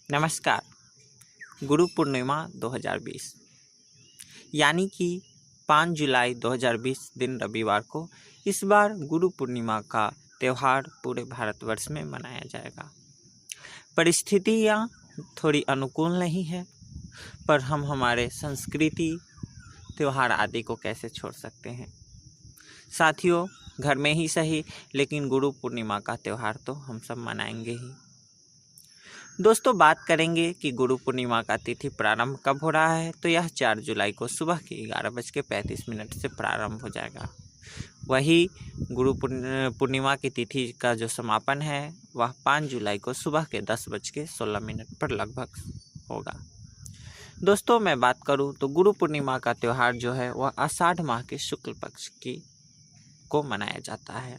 नमस्कार। गुरु पूर्णिमा 2020 यानी कि 5 जुलाई 2020 दिन रविवार को इस बार गुरु पूर्णिमा का त्यौहार पूरे भारतवर्ष में मनाया जाएगा। परिस्थितियाँ थोड़ी अनुकूल नहीं है, पर हम हमारे संस्कृति त्यौहार आदि को कैसे छोड़ सकते हैं। साथियों, घर में ही सही लेकिन गुरु पूर्णिमा का त्यौहार तो हम सब मनाएंगे ही। दोस्तों, बात करेंगे कि गुरु पूर्णिमा का तिथि प्रारंभ कब हो रहा है। तो यह 4 जुलाई को सुबह के 11:35 से प्रारंभ हो जाएगा। वही गुरु पूर्णिमा की तिथि का जो समापन है वह 5 जुलाई को सुबह के 10:16 पर लगभग होगा। दोस्तों, मैं बात करूं तो गुरु पूर्णिमा का त्यौहार जो है वह आषाढ़ माह के शुक्ल पक्ष को मनाया जाता है।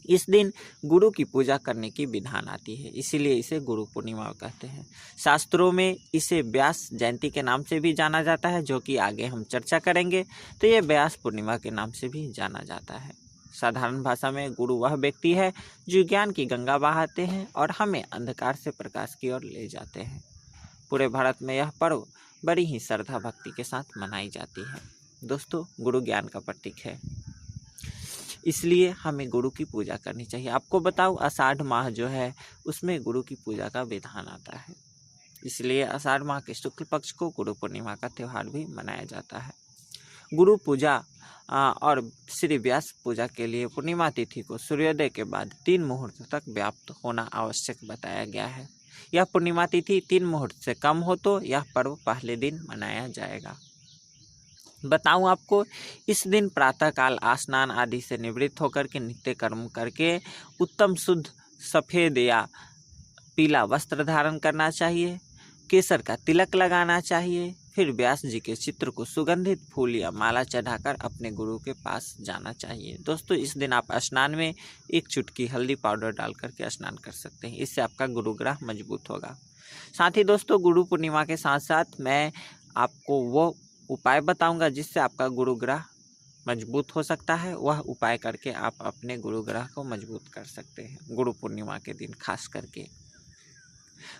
इस दिन गुरु की पूजा करने की विधान आती है, इसीलिए इसे गुरु पूर्णिमा कहते हैं। शास्त्रों में इसे व्यास जयंती के नाम से भी जाना जाता है, जो कि आगे हम चर्चा करेंगे। तो ये व्यास पूर्णिमा के नाम से भी जाना जाता है। साधारण भाषा में गुरु वह व्यक्ति है जो ज्ञान की गंगा बहाते हैं और हमें अंधकार से प्रकाश की ओर ले जाते हैं। पूरे भारत में यह पर्व बड़ी ही श्रद्धा भक्ति के साथ मनाई जाती है। दोस्तों, गुरु ज्ञान का प्रतीक है, इसलिए हमें गुरु की पूजा करनी चाहिए। आपको बताऊं, आषाढ़ माह जो है उसमें गुरु की पूजा का विधान आता है, इसलिए आषाढ़ माह के शुक्ल पक्ष को गुरु पूर्णिमा का त्यौहार भी मनाया जाता है। गुरु पूजा और श्री व्यास पूजा के लिए पूर्णिमा तिथि को सूर्योदय के बाद 3 मुहूर्त तक व्याप्त होना आवश्यक बताया गया है। यह पूर्णिमा तिथि 3 मुहूर्त से कम हो तो यह पर्व पहले दिन मनाया जाएगा। बताऊं आपको, इस दिन प्रातःकाल स्नान आदि से निवृत्त होकर के नित्य कर्म करके उत्तम शुद्ध सफ़ेद या पीला वस्त्र धारण करना चाहिए। केसर का तिलक लगाना चाहिए। फिर व्यास जी के चित्र को सुगंधित फूल या माला चढ़ाकर अपने गुरु के पास जाना चाहिए। दोस्तों, इस दिन आप स्नान में 1 चुटकी हल्दी पाउडर डाल करके स्नान कर सकते हैं, इससे आपका गुरुग्रह मजबूत होगा। साथ ही दोस्तों, गुरु पूर्णिमा के साथ साथ मैं आपको वो उपाय बताऊंगा जिससे आपका गुरु ग्रह मजबूत हो सकता है। वह उपाय करके आप अपने गुरु ग्रह को मजबूत कर सकते हैं। गुरु पूर्णिमा के दिन खास करके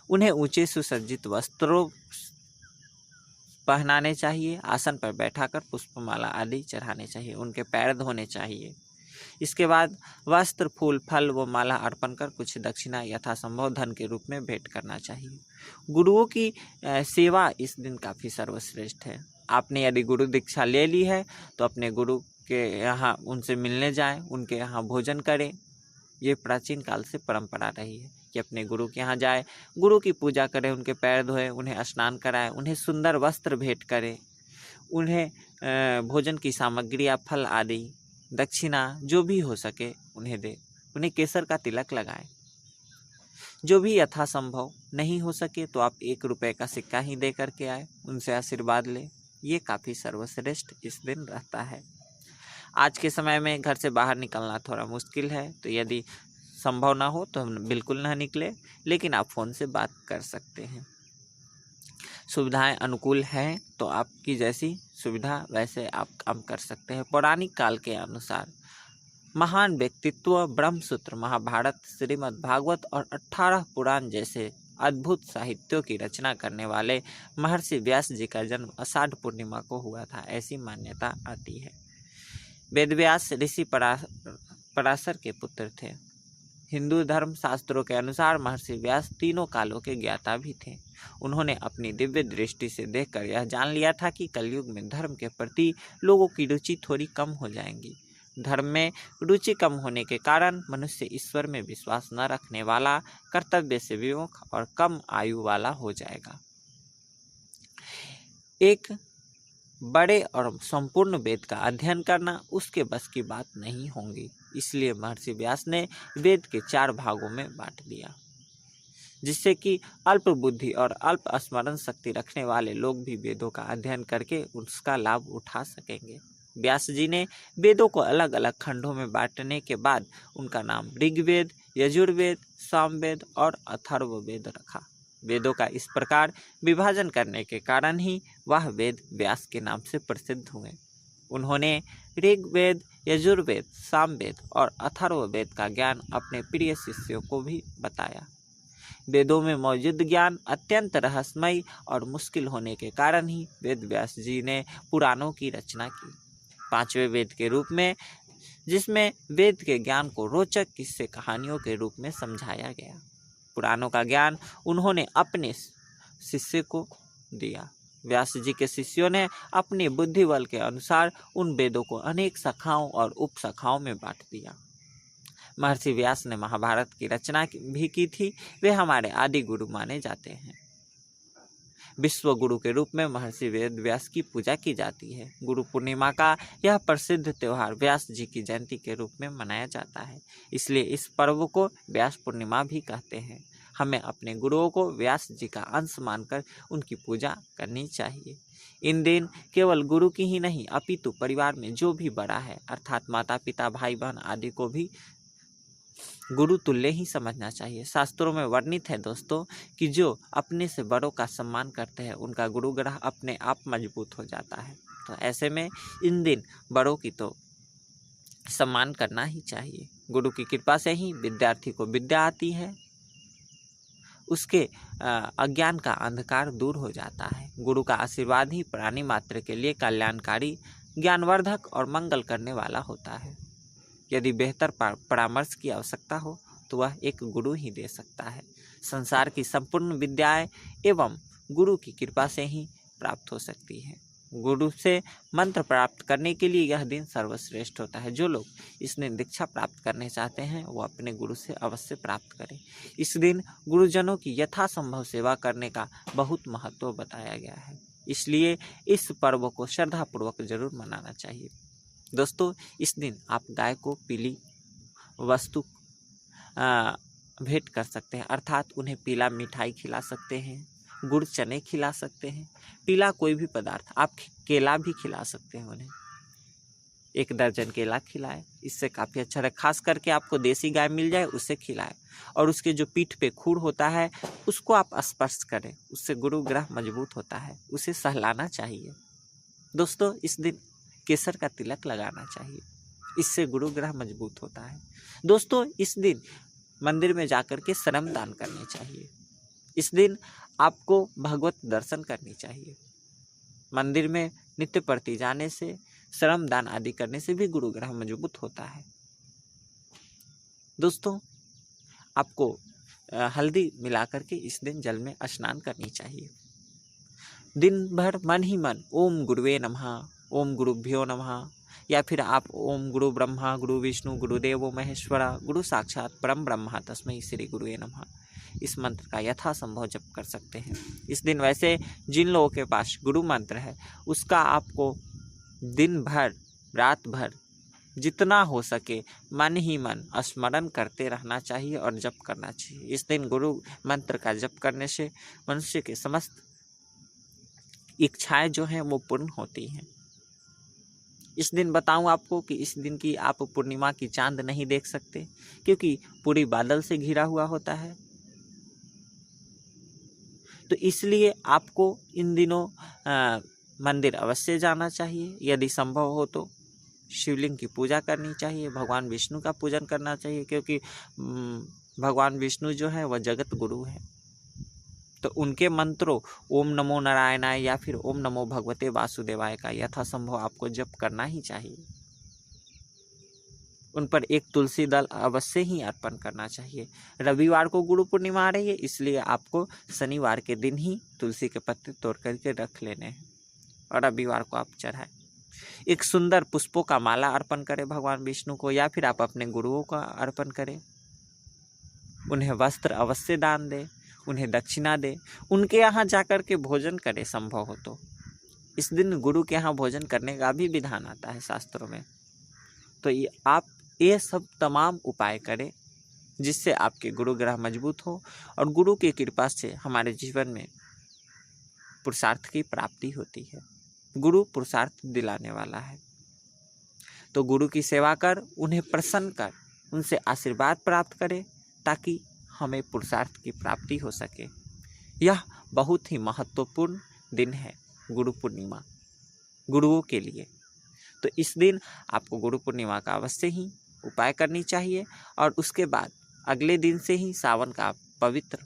उन्हें ऊंचे सुसज्जित वस्त्रों पहनाने चाहिए। आसन पर बैठाकर पुष्पमाला आदि चढ़ाने चाहिए। उनके पैर धोने चाहिए। इसके बाद वस्त्र, फूल, फल व माला अर्पण कर कुछ दक्षिणा यथासंभव धन के रूप में भेंट करना चाहिए। गुरुओं की सेवा इस दिन काफ़ी सर्वश्रेष्ठ है। आपने यदि गुरु दीक्षा ले ली है तो अपने गुरु के यहाँ उनसे मिलने जाएं, उनके यहाँ भोजन करें। ये प्राचीन काल से परंपरा रही है कि अपने गुरु के यहाँ जाए, गुरु की पूजा करें, उनके पैर धोएं, उन्हें स्नान कराएं, उन्हें सुंदर वस्त्र भेंट करें, उन्हें भोजन की सामग्री या फल आदि दक्षिणा जो भी हो सके उन्हें दे। उन्हें केसर का तिलक लगाएं। जो भी यथासंभव नहीं हो सके तो आप 1 रुपये का सिक्का ही दे करके आए, उनसे आशीर्वाद लें। ये काफ़ी सर्वश्रेष्ठ इस दिन रहता है। आज के समय में घर से बाहर निकलना थोड़ा मुश्किल है, तो यदि संभव ना हो तो हम बिल्कुल ना निकले, लेकिन आप फ़ोन से बात कर सकते हैं। सुविधाएं अनुकूल हैं तो आपकी जैसी सुविधा वैसे आप काम कर सकते हैं। पौराणिक काल के अनुसार महान व्यक्तित्व ब्रह्मसूत्र, महाभारत, श्रीमद् भागवत और 18 पुराण जैसे अद्भुत साहित्यों की रचना करने वाले महर्षि व्यास जी का जन्म आषाढ़ पूर्णिमा को हुआ था, ऐसी मान्यता आती है। वेदव्यास ऋषि पराशर के पुत्र थे। हिंदू धर्म शास्त्रों के अनुसार महर्षि व्यास तीनों कालों के ज्ञाता भी थे। उन्होंने अपनी दिव्य दृष्टि से देखकर यह जान लिया था कि कलयुग में धर्म के प्रति लोगों की रुचि थोड़ी कम हो जाएगी। धर्म में रुचि कम होने के कारण मनुष्य ईश्वर में विश्वास न रखने वाला, कर्तव्य से विमुख और कम आयु वाला हो जाएगा। एक बड़े और संपूर्ण वेद का अध्ययन करना उसके बस की बात नहीं होगी। इसलिए महर्षि व्यास ने वेद के 4 भागों में बांट दिया, जिससे कि अल्प बुद्धि और अल्प स्मरण शक्ति रखने वाले लोग भी वेदों का अध्ययन करके उसका लाभ उठा सकेंगे। व्यास जी ने वेदों को अलग अलग खंडों में बांटने के बाद उनका नाम ऋग्वेद, यजुर्वेद, सामवेद और अथर्ववेद रखा। वेदों का इस प्रकार विभाजन करने के कारण ही वह वेद व्यास के नाम से प्रसिद्ध हुए। उन्होंने ऋग्वेद, यजुर्वेद, सामवेद और अथर्ववेद का ज्ञान अपने प्रिय शिष्यों को भी बताया। वेदों में मौजूद ज्ञान अत्यंत रहस्यमय और मुश्किल होने के कारण ही वेद व्यास जी ने पुराणों की रचना की। पांचवें वेद के रूप में, जिसमें वेद के ज्ञान को रोचक किस्से कहानियों के रूप में समझाया गया। पुराणों का ज्ञान उन्होंने अपने शिष्य को दिया। व्यास जी के शिष्यों ने अपनी बुद्धि बल के अनुसार उन वेदों को अनेक शाखाओं और उपशाखाओं में बांट दिया। महर्षि व्यास ने महाभारत की रचना भी की थी। वे हमारे आदि गुरु माने जाते हैं। विश्व गुरु के रूप में महर्षि वेद व्यास की पूजा की जाती है। गुरु पूर्णिमा का यह प्रसिद्ध त्यौहार व्यास जी की जयंती के रूप में मनाया जाता है, इसलिए इस पर्व को व्यास पूर्णिमा भी कहते हैं। हमें अपने गुरुओं को व्यास जी का अंश मानकर उनकी पूजा करनी चाहिए। इन दिन केवल गुरु की ही नहीं अपितु परिवार में जो भी बड़ा है अर्थात माता पिता भाई बहन आदि को भी गुरु तुल्य ही समझना चाहिए। शास्त्रों में वर्णित है दोस्तों कि जो अपने से बड़ों का सम्मान करते हैं उनका गुरु ग्रह अपने आप मजबूत हो जाता है। तो ऐसे में इन दिन बड़ों की तो सम्मान करना ही चाहिए। गुरु की कृपा से ही विद्यार्थी को विद्या आती है, उसके अज्ञान का अंधकार दूर हो जाता है। गुरु का आशीर्वाद ही प्राणी मात्र के लिए कल्याणकारी, ज्ञानवर्धक और मंगल करने वाला होता है। यदि बेहतर परामर्श की आवश्यकता हो तो वह एक गुरु ही दे सकता है। संसार की संपूर्ण विद्याएं एवं गुरु की कृपा से ही प्राप्त हो सकती है। गुरु से मंत्र प्राप्त करने के लिए यह दिन सर्वश्रेष्ठ होता है। जो लोग इस दिन दीक्षा प्राप्त करने चाहते हैं वो अपने गुरु से अवश्य प्राप्त करें। इस दिन गुरुजनों की यथासंभव सेवा करने का बहुत महत्व बताया गया है, इसलिए इस पर्व को श्रद्धापूर्वक जरूर मनाना चाहिए। दोस्तों, इस दिन आप गाय को पीली वस्तु भेंट कर सकते हैं, अर्थात उन्हें पीला मिठाई खिला सकते हैं, गुड़ चने खिला सकते हैं, पीला कोई भी पदार्थ, आप केला भी खिला सकते हैं उन्हें। 1 दर्जन केला खिलाए, इससे काफ़ी अच्छा रहे। खास करके आपको देसी गाय मिल जाए उसे खिलाए और उसके जो पीठ पे खूर होता है उसको आप स्पर्श करें, उससे गुरु ग्रह मजबूत होता है। उसे सहलाना चाहिए। दोस्तों, इस दिन केसर का तिलक लगाना चाहिए, इससे गुरु ग्रह मजबूत होता है। दोस्तों, इस दिन मंदिर में जाकर के श्रम दान करने चाहिए। इस दिन आपको भगवत दर्शन करनी चाहिए। मंदिर में नित्य प्रति जाने से, श्रम दान आदि करने से भी गुरु ग्रह मजबूत होता है। दोस्तों, आपको हल्दी मिलाकर के इस दिन जल में स्नान करनी चाहिए। दिन भर मन ही मन ओम गुरुवे नमः, ओम गुरुभ्यो नमः, या फिर आप ओम गुरु ब्रह्मा गुरु विष्णु गुरुदेवो महेश्वरा गुरु साक्षात परम ब्रह्मा तस्मै श्री गुरुवे नमः, इस मंत्र का यथासंभव जप कर सकते हैं। इस दिन वैसे जिन लोगों के पास गुरु मंत्र है उसका आपको दिन भर रात भर जितना हो सके मन ही मन स्मरण करते रहना चाहिए और जप करना चाहिए। इस दिन गुरु मंत्र का जप करने से मनुष्य के समस्त इच्छाएं जो हैं वो पूर्ण होती हैं। इस दिन बताऊं आपको कि इस दिन की आप पूर्णिमा की चांद नहीं देख सकते, क्योंकि पूरी बादल से घिरा हुआ होता है। तो इसलिए आपको इन दिनों मंदिर अवश्य जाना चाहिए। यदि संभव हो तो शिवलिंग की पूजा करनी चाहिए, भगवान विष्णु का पूजन करना चाहिए, क्योंकि भगवान विष्णु जो है वह जगत गुरु है। तो उनके मंत्रों ओम नमो नारायणाय या फिर ओम नमो भगवते वासुदेवाय का यथासंभव आपको जप करना ही चाहिए। उन पर एक तुलसी दल अवश्य ही अर्पण करना चाहिए। रविवार को गुरु पूर्णिमा आ रही है, इसलिए आपको शनिवार के दिन ही तुलसी के पत्ते तोड़ करके रख लेने हैं और रविवार को आप चढ़ाएं। एक सुंदर पुष्पों का माला अर्पण करें भगवान विष्णु को, या फिर आप अपने गुरुओं का अर्पण करें। उन्हें वस्त्र अवश्य दान दें, उन्हें दक्षिणा दें, उनके यहाँ जाकर के भोजन करें संभव हो तो। इस दिन गुरु के यहाँ भोजन करने का भी विधान आता है शास्त्रों में। तो आप ये सब तमाम उपाय करें जिससे आपके गुरु ग्रह मजबूत हो और गुरु की कृपा से हमारे जीवन में पुरुषार्थ की प्राप्ति होती है। गुरु पुरुषार्थ दिलाने वाला है। तो गुरु की सेवा कर, उन्हें प्रसन्न कर, उनसे आशीर्वाद प्राप्त करें ताकि हमें पुरुषार्थ की प्राप्ति हो सके। यह बहुत ही महत्वपूर्ण दिन है गुरु पूर्णिमा गुरुओं के लिए। तो इस दिन आपको गुरु पूर्णिमा का अवश्य ही उपाय करनी चाहिए और उसके बाद अगले दिन से ही सावन का पवित्र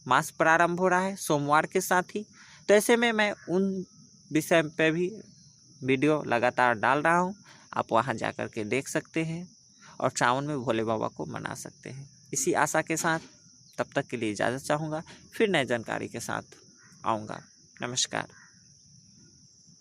मास प्रारंभ हो रहा है सोमवार के साथ ही। तो ऐसे में मैं उन विषय पे भी वीडियो लगातार डाल रहा हूँ, आप वहाँ जा कर के देख सकते हैं और सावन में भोले बाबा को मना सकते हैं। इसी आशा के साथ तब तक के लिए इजाज़त चाहूँगा, फिर नई जानकारी के साथ आऊँगा। नमस्कार।